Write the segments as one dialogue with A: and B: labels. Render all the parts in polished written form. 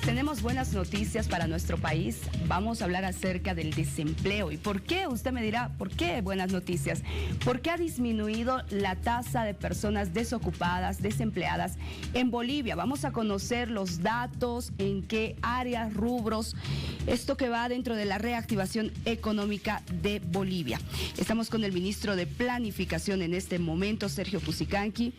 A: Tenemos buenas noticias para nuestro país. Vamos a hablar acerca del desempleo. ¿Y por qué? Usted me dirá, ¿por qué buenas noticias? Porque ha disminuido la tasa de personas desocupadas, desempleadas en Bolivia. Vamos a conocer los datos, en qué áreas, rubros, esto que va dentro de la reactivación económica de Bolivia. Estamos con el ministro de Planificación en este momento, Sergio Cusicanqui.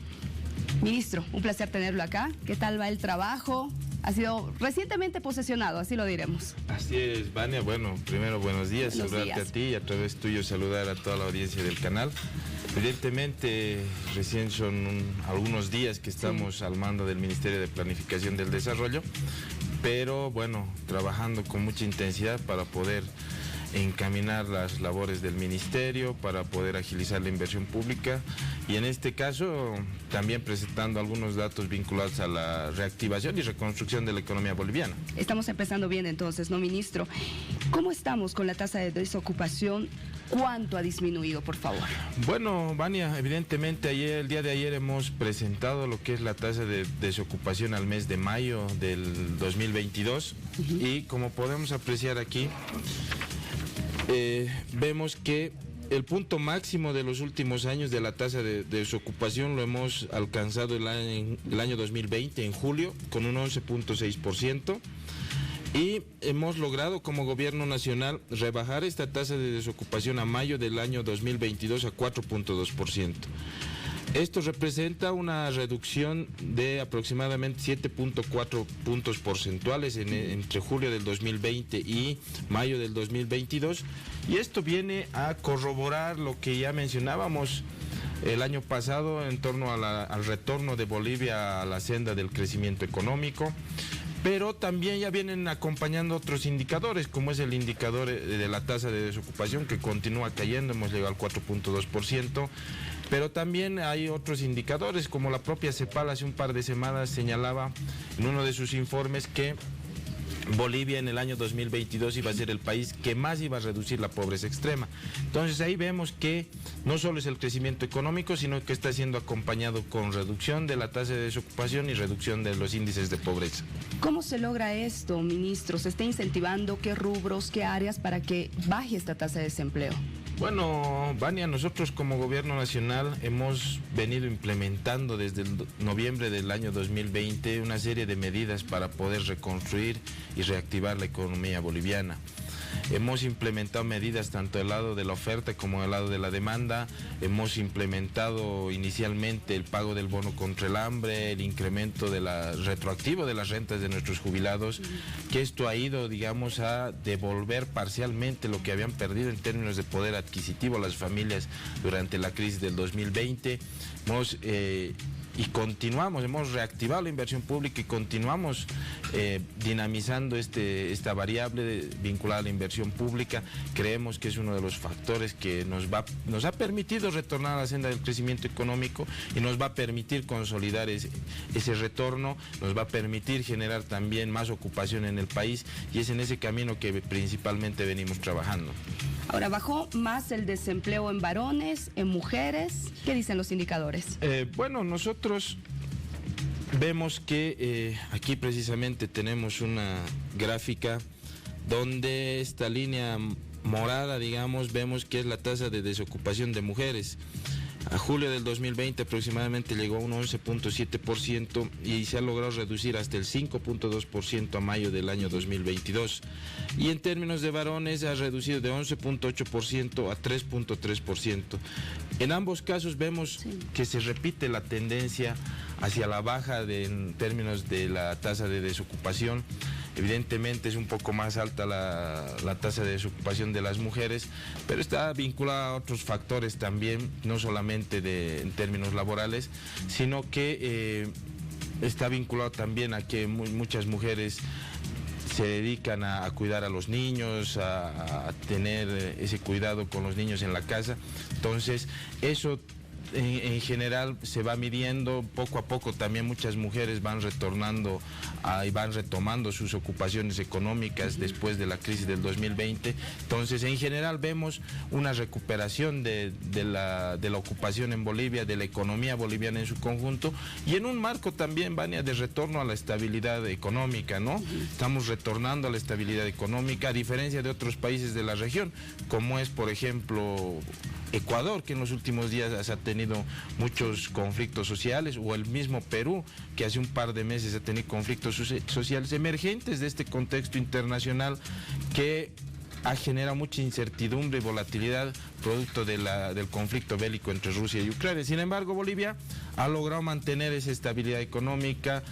A: Ministro, un placer tenerlo acá. ¿Qué tal va el trabajo? Ha sido recientemente posesionado, así lo diremos.
B: Así es, Vania. Bueno, primero buenos días, saludarte a ti y a través tuyo saludar a toda la audiencia del canal. Evidentemente, recién son algunos días que estamos al mando del Ministerio de Planificación del Desarrollo, pero bueno, trabajando con mucha intensidad para poder encaminar las labores del ministerio, para poder agilizar la inversión pública y en este caso también presentando algunos datos vinculados a la reactivación y reconstrucción de la economía boliviana. Estamos empezando bien entonces, ¿no, ministro? ¿Cómo estamos con la tasa de desocupación? ¿Cuánto ha disminuido, por favor? Bueno, Vania, evidentemente el día de ayer hemos presentado lo que es la tasa de desocupación al mes de mayo del 2022 y como podemos apreciar aquí, vemos que el punto máximo de los últimos años de la tasa de desocupación lo hemos alcanzado el año 2020, en julio, con un 11.6%. Y hemos logrado como gobierno nacional rebajar esta tasa de desocupación a mayo del año 2022 a 4.2%. Esto representa una reducción de aproximadamente 7.4 puntos porcentuales entre julio del 2020 y mayo del 2022. Y esto viene a corroborar lo que ya mencionábamos el año pasado en torno al retorno de Bolivia a la senda del crecimiento económico. Pero también ya vienen acompañando otros indicadores, como es el indicador de la tasa de desocupación, que continúa cayendo, hemos llegado al 4.2%, pero también hay otros indicadores, como la propia CEPAL hace un par de semanas señalaba en uno de sus informes que Bolivia en el año 2022 iba a ser el país que más iba a reducir la pobreza extrema. Entonces ahí vemos que no solo es el crecimiento económico, sino que está siendo acompañado con reducción de la tasa de desocupación y reducción de los índices de pobreza. ¿Cómo se logra esto, ministro? ¿Se está incentivando qué rubros, qué áreas para que baje esta tasa de desempleo? Bueno, Vania, nosotros como gobierno nacional hemos venido implementando desde el noviembre del año 2020 una serie de medidas para poder reconstruir y reactivar la economía boliviana. Hemos implementado medidas tanto del lado de la oferta como del lado de la demanda. Hemos implementado inicialmente el pago del bono contra el hambre, el incremento retroactivo de las rentas de nuestros jubilados, que esto ha ido, digamos, a devolver parcialmente lo que habían perdido en términos de poder adquisitivo las familias durante la crisis del 2020. Hemos reactivado la inversión pública y continuamos dinamizando esta variable vinculada a la inversión pública. Creemos que es uno de los factores que nos ha permitido retornar a la senda del crecimiento económico y nos va a permitir consolidar ese retorno, nos va a permitir generar también más ocupación en el país y es en ese camino que principalmente venimos trabajando. Ahora, ¿bajó más el desempleo en varones, en mujeres? ¿Qué dicen los indicadores? Bueno, nosotros vemos que aquí precisamente tenemos una gráfica donde esta línea morada, digamos, vemos que es la tasa de desocupación de mujeres. A julio del 2020 aproximadamente llegó a un 11.7% y se ha logrado reducir hasta el 5.2% a mayo del año 2022. Y en términos de varones ha reducido de 11.8% a 3.3%. En ambos casos vemos que se repite la tendencia hacia la baja en términos de la tasa de desocupación. Evidentemente es un poco más alta la tasa de desocupación de las mujeres, pero está vinculada a otros factores también, no solamente en términos laborales, sino que está vinculado también a que muchas mujeres se dedican a cuidar a los niños, a tener ese cuidado con los niños en la casa. Entonces, eso en general se va midiendo, poco a poco también muchas mujeres van retornando y van retomando sus ocupaciones económicas después de la crisis del 2020. Entonces, en general vemos una recuperación de la ocupación en Bolivia, de la economía boliviana en su conjunto, y en un marco también, Vania, de retorno a la estabilidad económica, ¿no? Estamos retornando a la estabilidad económica, a diferencia de otros países de la región, como es, por ejemplo, Ecuador, que en los últimos días ha tenido muchos conflictos sociales, o el mismo Perú, que hace un par de meses ha tenido conflictos sociales emergentes de este contexto internacional que ha generado mucha incertidumbre y volatilidad producto del conflicto bélico entre Rusia y Ucrania. Sin embargo, Bolivia ha logrado mantener esa estabilidad económica,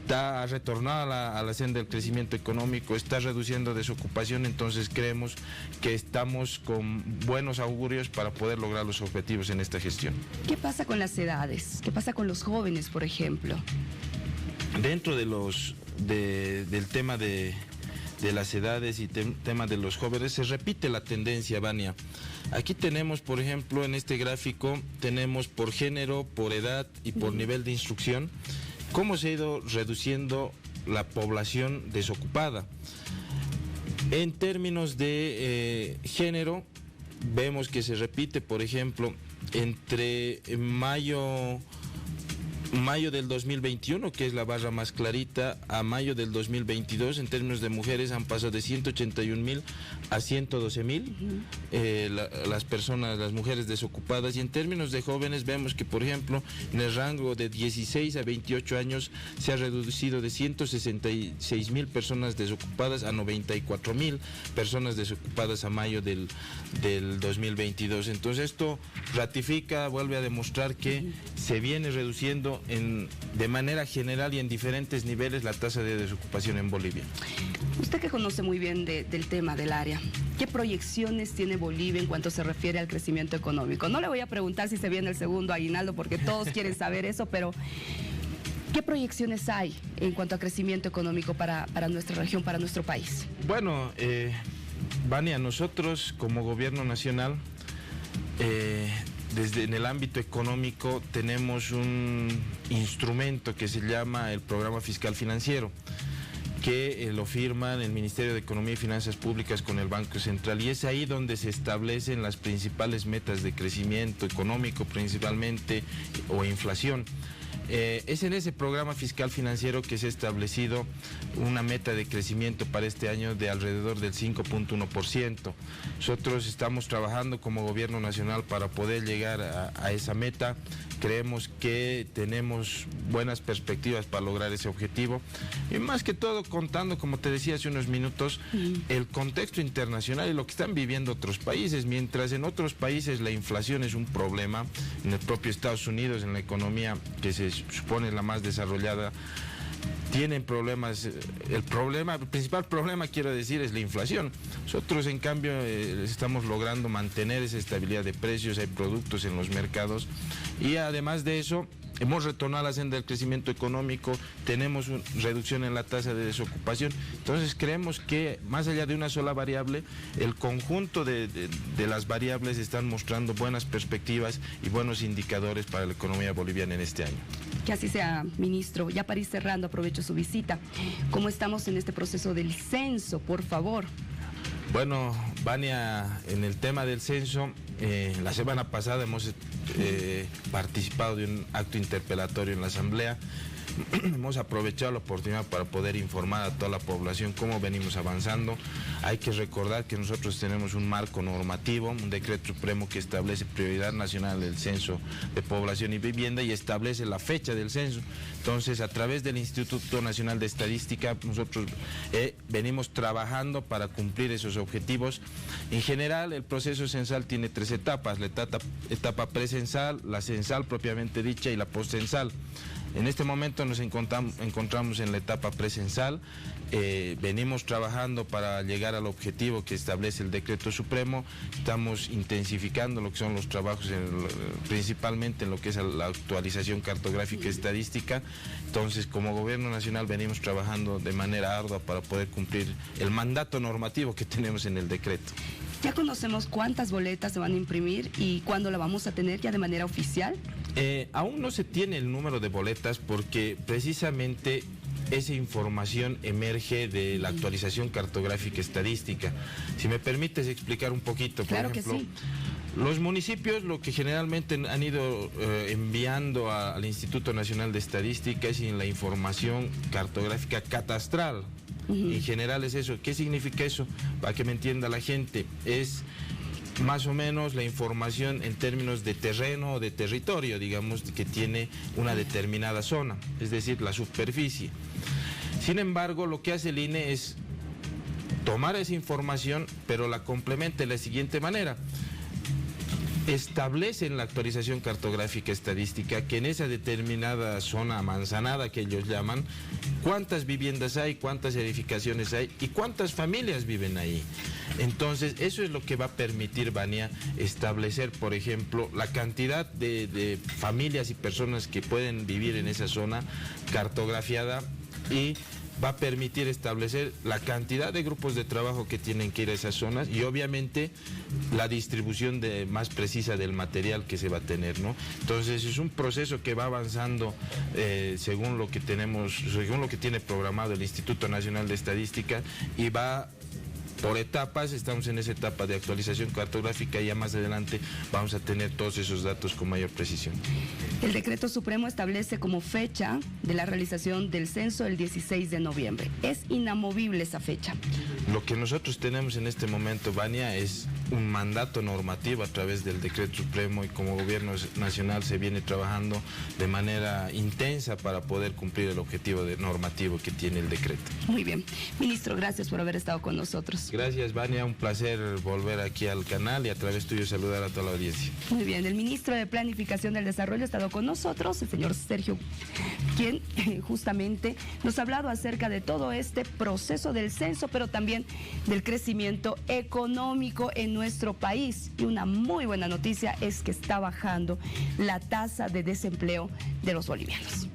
B: ha retornado a la senda del crecimiento económico, está reduciendo desocupación. Entonces creemos que estamos con buenos augurios para poder lograr los objetivos en esta gestión.
A: ¿Qué pasa con las edades? ¿Qué pasa con los jóvenes, por ejemplo?
B: Dentro del tema de las edades y tema de los jóvenes, se repite la tendencia, Vania. Aquí tenemos, por ejemplo, en este gráfico, tenemos por género, por edad y por nivel de instrucción, cómo se ha ido reduciendo la población desocupada. En términos de género, vemos que se repite, por ejemplo, entre mayo del 2021, que es la barra más clarita, a mayo del 2022, en términos de mujeres han pasado de 181.000 a 112.000 las mujeres desocupadas, y en términos de jóvenes vemos que, por ejemplo, en el rango de 16 a 28 años se ha reducido de 166.000 personas desocupadas a 94.000 personas desocupadas a mayo del 2022. Entonces esto ratifica, vuelve a demostrar que se viene reduciendo de manera general y en diferentes niveles la tasa de desocupación en Bolivia.
A: Usted que conoce muy bien del tema del área, ¿qué proyecciones tiene Bolivia en cuanto se refiere al crecimiento económico? No le voy a preguntar si se viene el segundo aguinaldo, porque todos quieren saber eso, pero ¿qué proyecciones hay en cuanto a crecimiento económico para nuestra región, para nuestro país?
B: Bueno, Vania, nosotros como gobierno nacional, desde en el ámbito económico tenemos un instrumento que se llama el Programa Fiscal Financiero, que lo firman el Ministerio de Economía y Finanzas Públicas con el Banco Central, y es ahí donde se establecen las principales metas de crecimiento económico, principalmente, o inflación. Es en ese programa fiscal financiero que se ha establecido una meta de crecimiento para este año de alrededor del 5.1%. Nosotros estamos trabajando como gobierno nacional para poder llegar a esa meta. Creemos que tenemos buenas perspectivas para lograr ese objetivo, y más que todo contando, como te decía hace unos minutos, el contexto internacional y lo que están viviendo otros países. Mientras en otros países la inflación es un problema, en el propio Estados Unidos, en la economía que se supone la más desarrollada, tienen problemas. El principal problema, quiero decir, es la inflación. Nosotros, en cambio, estamos logrando mantener esa estabilidad de precios, hay productos en los mercados, y además de eso, hemos retornado a la senda del crecimiento económico, tenemos una reducción en la tasa de desocupación. Entonces creemos que, más allá de una sola variable, el conjunto de las variables están mostrando buenas perspectivas y buenos indicadores para la economía boliviana en este año.
A: Que así sea, ministro. Ya para ir cerrando, aprovecho su visita. ¿Cómo estamos en este proceso del censo, por favor?
B: Bueno, Vania, en el tema del censo, la semana pasada hemos participado de un acto interpelatorio en la Asamblea. Hemos aprovechado la oportunidad para poder informar a toda la población cómo venimos avanzando. Hay que recordar que nosotros tenemos un marco normativo, un decreto supremo que establece prioridad nacional del censo de población y vivienda y establece la fecha del censo. Entonces, a través del Instituto Nacional de Estadística, nosotros venimos trabajando para cumplir esos objetivos. En general, el proceso censal tiene 3 etapas: la etapa precensal, la censal propiamente dicha y la postcensal. En este momento nos encontramos en la etapa precensal. Venimos trabajando para llegar al objetivo que establece el decreto supremo. Estamos intensificando lo que son los trabajos, principalmente en lo que es la actualización cartográfica y estadística. Entonces, como gobierno nacional venimos trabajando de manera ardua para poder cumplir el mandato normativo que tenemos en el decreto.
A: ¿Ya conocemos cuántas boletas se van a imprimir y cuándo la vamos a tener ya de manera oficial?
B: Aún no se tiene el número de boletas porque precisamente esa información emerge de la actualización cartográfica estadística. Si me permites explicar un poquito, por
A: Claro
B: ejemplo,
A: que sí.
B: Los municipios lo que generalmente han ido enviando al Instituto Nacional de Estadística es la información cartográfica catastral. En general es eso. ¿Qué significa eso? Para que me entienda la gente, es más o menos la información en términos de terreno o de territorio, digamos, que tiene una determinada zona, es decir, la superficie. Sin embargo, lo que hace el INE es tomar esa información, pero la complementa de la siguiente manera. Establece en la actualización cartográfica estadística que en esa determinada zona manzanada que ellos llaman, cuántas viviendas hay, cuántas edificaciones hay y cuántas familias viven ahí. Entonces, eso es lo que va a permitir, Vania, establecer, por ejemplo, la cantidad de familias y personas que pueden vivir en esa zona cartografiada y va a permitir establecer la cantidad de grupos de trabajo que tienen que ir a esas zonas y obviamente la distribución más precisa del material que se va a tener, ¿no? Entonces es un proceso que va avanzando según lo que tiene programado el Instituto Nacional de Estadística y va por etapas. Estamos en esa etapa de actualización cartográfica y ya más adelante vamos a tener todos esos datos con mayor precisión.
A: El decreto supremo establece como fecha de la realización del censo el 16 de noviembre. Es inamovible esa fecha.
B: Lo que nosotros tenemos en este momento, Vania, es un mandato normativo a través del decreto supremo y como gobierno nacional se viene trabajando de manera intensa para poder cumplir el objetivo normativo que tiene el decreto.
A: Muy bien. Ministro, gracias por haber estado con nosotros.
B: Gracias, Vania, un placer volver aquí al canal y a través tuyo saludar a toda la audiencia.
A: Muy bien, el ministro de Planificación del Desarrollo ha estado con nosotros, el señor Sergio, quien justamente nos ha hablado acerca de todo este proceso del censo, pero también del crecimiento económico en nuestro país. Y una muy buena noticia es que está bajando la tasa de desempleo de los bolivianos.